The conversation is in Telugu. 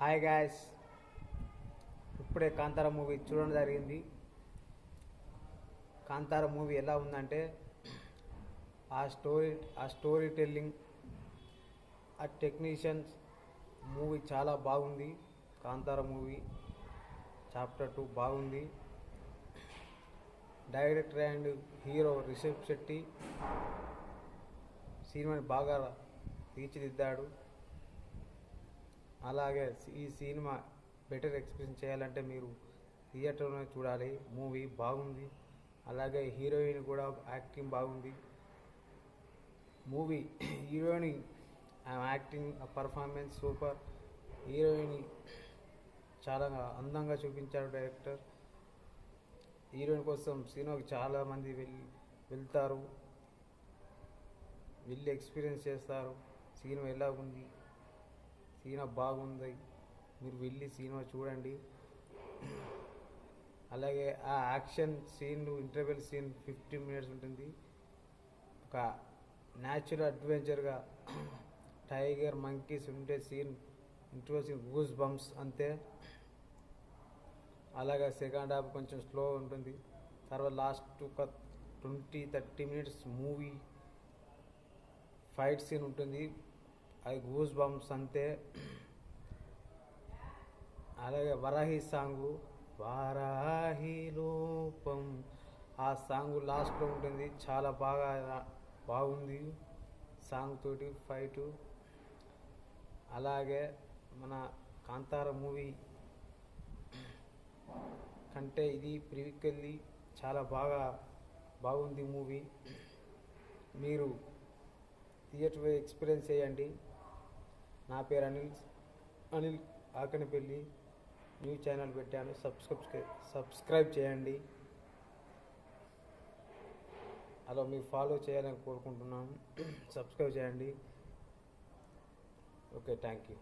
హాయ్ గాయస్, ఇప్పుడే కాంతార మూవీ చూడడం జరిగింది. కాంతార మూవీ ఎలా ఉందంటే ఆ స్టోరీ టెల్లింగ్, ఆ టెక్నీషియన్స్, మూవీ చాలా బాగుంది. కాంతార మూవీ చాప్టర్ 2 బాగుంది. Director and hero Rishab Shetty సినిమాని బాగా తీర్చిదిద్దాడు. అలాగే ఈ సినిమా బెటర్ ఎక్స్పీరియన్స్ చేయాలంటే మీరు థియేటర్లోనే చూడాలి. మూవీ బాగుంది. అలాగే హీరోయిన్ కూడా యాక్టింగ్ బాగుంది. Movie heroine acting performance super. Heroine చాలా అందంగా చూపించాడు డైరెక్టర్. హీరోయిన్ కోసం సినిమాకి చాలామంది వెళ్తారు, వెళ్ళి ఎక్స్పీరియన్స్ చేస్తారు. సినిమా ఎలా ఉంది, సినిమా బాగుంది, మీరు వెళ్ళి సినిమా చూడండి. అలాగే ఆ యాక్షన్ సీన్లు, ఇంటర్వెల్ సీన్ 15 మినిట్స్ ఉంటుంది. ఒక న్యాచురల్ అడ్వెంచర్గా టైగర్ మంకీస్ ఉండే scene, interval scene goosebumps అంతే. అలాగే సెకండ్ హాఫ్ కొంచెం స్లో ఉంటుంది. తర్వాత లాస్ట్ ఒక 20-30 మినిట్స్ మూవీ ఫైట్ సీన్ ఉంటుంది, అది గూస్ బంప్స్ అంతే. అలాగే వరాహి సాంగు, వారాహి రూపం, ఆ సాంగ్ లాస్ట్లో ఉంటుంది. చాలా బాగుంది సాంగ్ తోటి ఫైటు. అలాగే మన కాంతార మూవీ కంటే ఇది ప్రీవికెళ్ళి చాలా బాగుంది మూవీ. మీరు థియేటర్ ఎక్స్పీరియన్స్ చేయండి. నా పేరు అనిల్ ఆకనిపల్లి. న్యూస్ ఛానల్ పెట్టాను, సబ్స్క్రైబ్ చేయండి. అలా మీరు ఫాలో చేయాలని కోరుకుంటున్నాను. సబ్స్క్రైబ్ చేయండి. Okay, thank you.